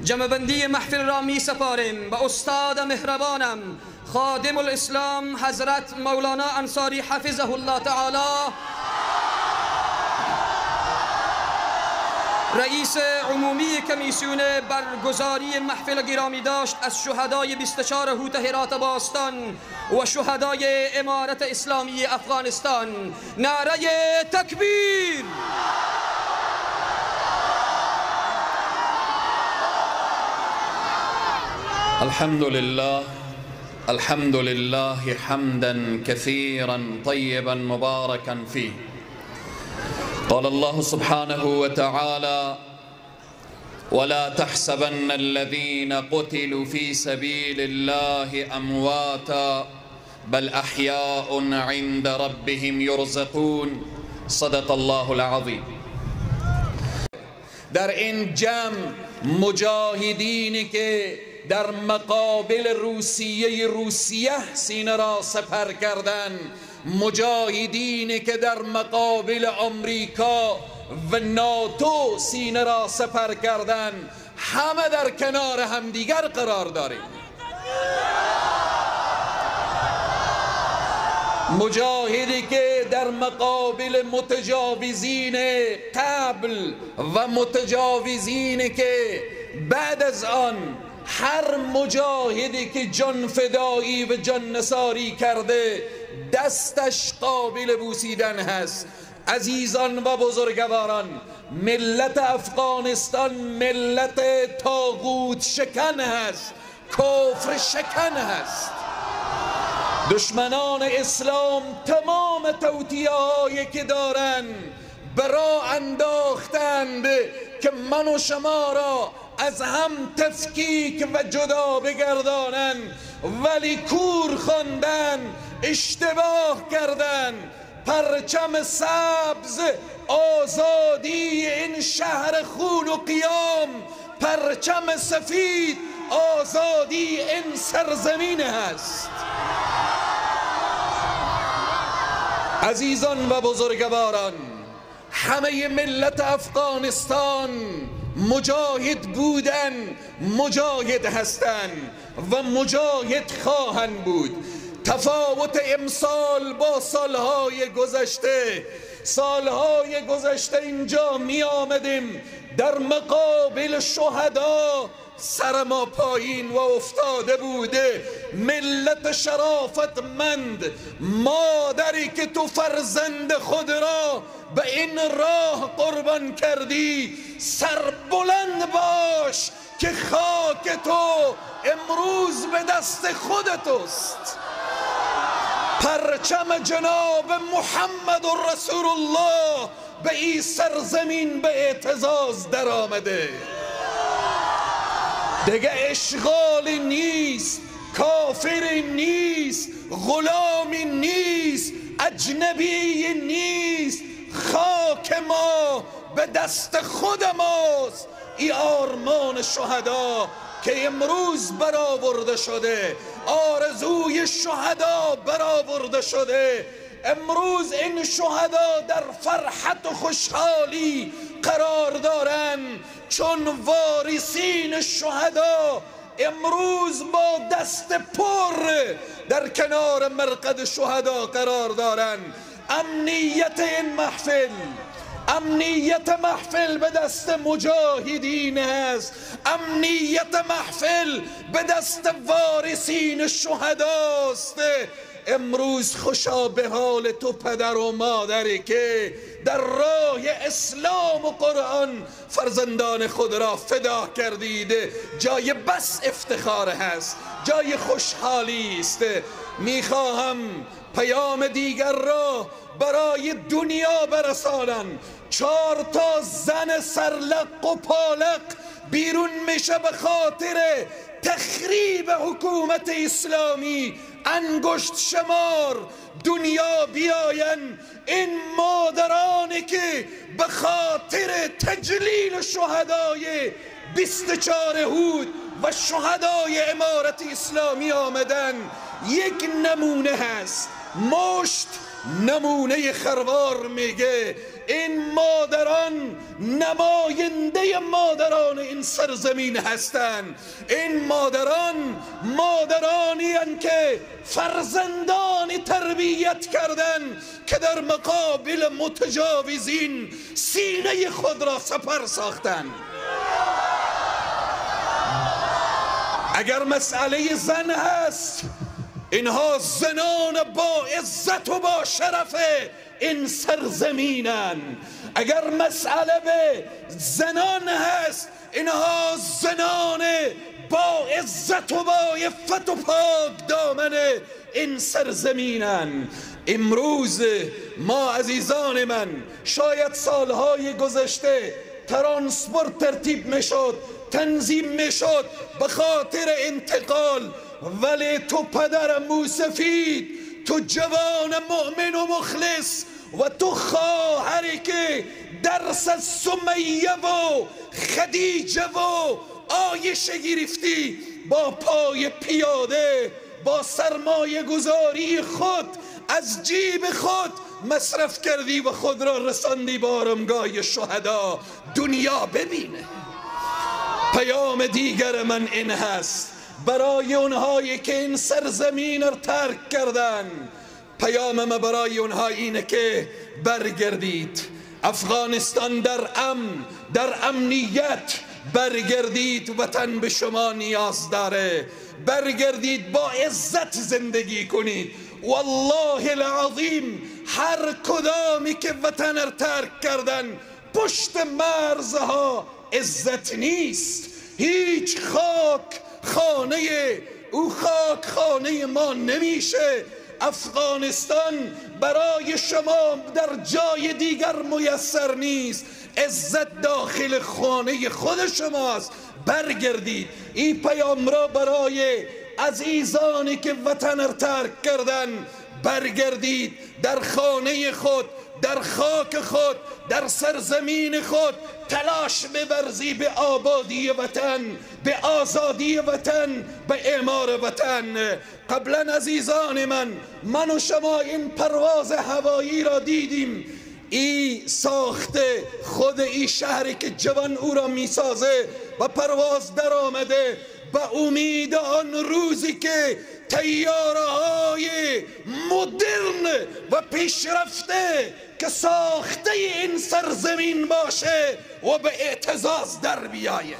جمع‌بندی محفل را می سپاریم به استاد مهربانم خادم الاسلام حضرت مولانا انصاری حفظه الله تعالی، رئیس عمومی کمیسیون برگزاری محفل گرامی داشت از شهدای 24 هوت هرات باستان و شهدای امارت اسلامی افغانستان. نعره تکبیر! الحمد لله حمدا كثيرا طيبا مباركا فيه. قال الله سبحانه وتعالى: ولا تحسبن الذين قتلوا في سبيل الله أمواتا بل أحياء عند ربهم يرزقون. صدق الله العظيم. در این جمع مجاهدینی که در مقابل روسیه سینه را سپر کردند، مجاهدینی که در مقابل آمریکا و ناتو سینه را سپر کردند، همه در کنار همدیگر قرار داریم. مجاهدی که در مقابل متجاوزین قبل و متجاوزینی که بعد از آن، هر مجاهدی که جان فدایی و جان نثاری کرده دستش قابل بوسیدن هست. عزیزان و بزرگواران، ملت افغانستان ملت طاغوت شکن هست، کفر شکن هست. دشمنان اسلام تمام توطئه‌هایی که دارن برا انداختند که من و شما را از هم تفکیک و جدا بگردانن، ولی کور خواندن، اشتباه کردن. پرچم سبز آزادی این شهر خون و قیام، پرچم سفید آزادی این سرزمین هست. عزیزان و بزرگواران، همه ملت افغانستان مجاهد بودن، مجاهد هستند و مجاهد خواهند بود. تفاوت امسال با سالهای گذشته اینجا می آمدیم، در مقابل شهدا سر ما پایین و افتاده بوده. ملت شرافتمند، مادری که تو فرزند خود را به این راه قربان کردی، سر بلند باش که خاک تو امروز به دست خودتوست. پرچم جناب محمد رسول الله به این سرزمین به اعتزاز در آمده. دیگه اشغالی نیست، کافری نیست، غلامی نیست، اجنبی نیست. خاک ما به دست خود ماست. ای آرمان شهدا که امروز برآورده شده، آرزوی شهدا برآورده شده. امروز این شهدا در فرحت و خوشحالی قرار دارن، چون وارثین شهدا امروز با دست پر در کنار مرقد شهدا قرار دارن. امنیت این محفل، امنیت محفل به دست مجاهدین است. امنیت محفل به دست وارثین شهداست. امروز خوشا به حال تو پدر و مادری که در راه اسلام و قرآن فرزندان خود را فدا کردید. جای بس افتخار هست، جای خوشحالی است. میخواهم پیام دیگر را برای دنیا برسانم. 4 زن سرلق و پالق بیرون میشه به خاطر تخریب حکومت اسلامی. انگشت شمار دنیا بیاین این مادرانی که به خاطر تجلیل شهدای 24 هود و شهدای امارت اسلامی آمدن. یک نمونه هست، مشت نمونه خروار میگه این مادران نماینده مادران این سرزمین هستند. این مادران مادرانی هستند که فرزندانی تربیت کردند که در مقابل متجاوزین سینه خود را سپر ساختند. اگر مسئله زن هست، اینها زنان با عزت و با شرف این سرزمینن. اگر مسئله به زنان هست، اینها زنان با عزت و با عفت و پاک دامن این سرزمینن. امروز ما عزیزان من، شاید سالهای گذشته ترانسپورت ترتیب میشد، تنظیم میشد به خاطر انتقال، ولی تو پدر موسفید، تو جوان مؤمن و مخلص و تو خواهری که درس از سمیه و خدیجه و عایشه گرفتی، با پای پیاده با سرمایه گذاری خود از جیب خود مصرف کردی و خود را رساندی به آرامگاه شهدا. دنیا ببینه. پیام دیگر من این هست برای اونهایی که این سرزمین را ترک کردن. پیام ما برای اونها اینه که برگردید. افغانستان در امن، در امنیت. برگردید، وطن به شما نیاز داره. برگردید، با عزت زندگی کنید. والله العظیم هر کدامی که وطن را ترک کردن پشت مرزها عزت نیست. هیچ خاک خانه ما نمیشه. افغانستان برای شما در جای دیگر میسر نیست. عزت داخل خانه خود شماست. برگردید. این پیام را برای عزیزانی که وطن را ترک کردن، برگردید در خانه خود، در خاک خود، در سرزمین خود تلاش بورزی به آبادی وطن، به آزادی وطن، به اعمار وطن. قبلا عزیزان من و شما این پرواز هوایی را دیدیم. ای ساخته خود ای شهری که جوان او را میسازه و پرواز در آمده به امید آن روزی که طیاره‌های مدرن و پیشرفته که ساخته این سرزمین باشه و به اعتزاز در بیایه.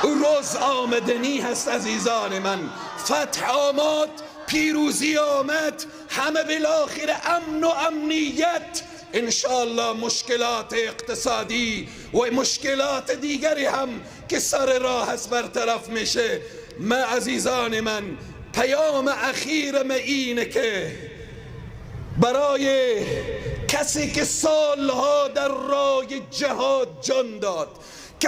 روز آمدنی هست عزیزان من. فتح آمد، پیروزی آمد، همه بالاخره امن و امنیت. انشاءالله مشکلات اقتصادی و مشکلات دیگری هم که سر راه هست برطرف میشه. ما عزیزان من پیام اخیر ما اینه که برای کسی که سالها در راه جهاد جان داد،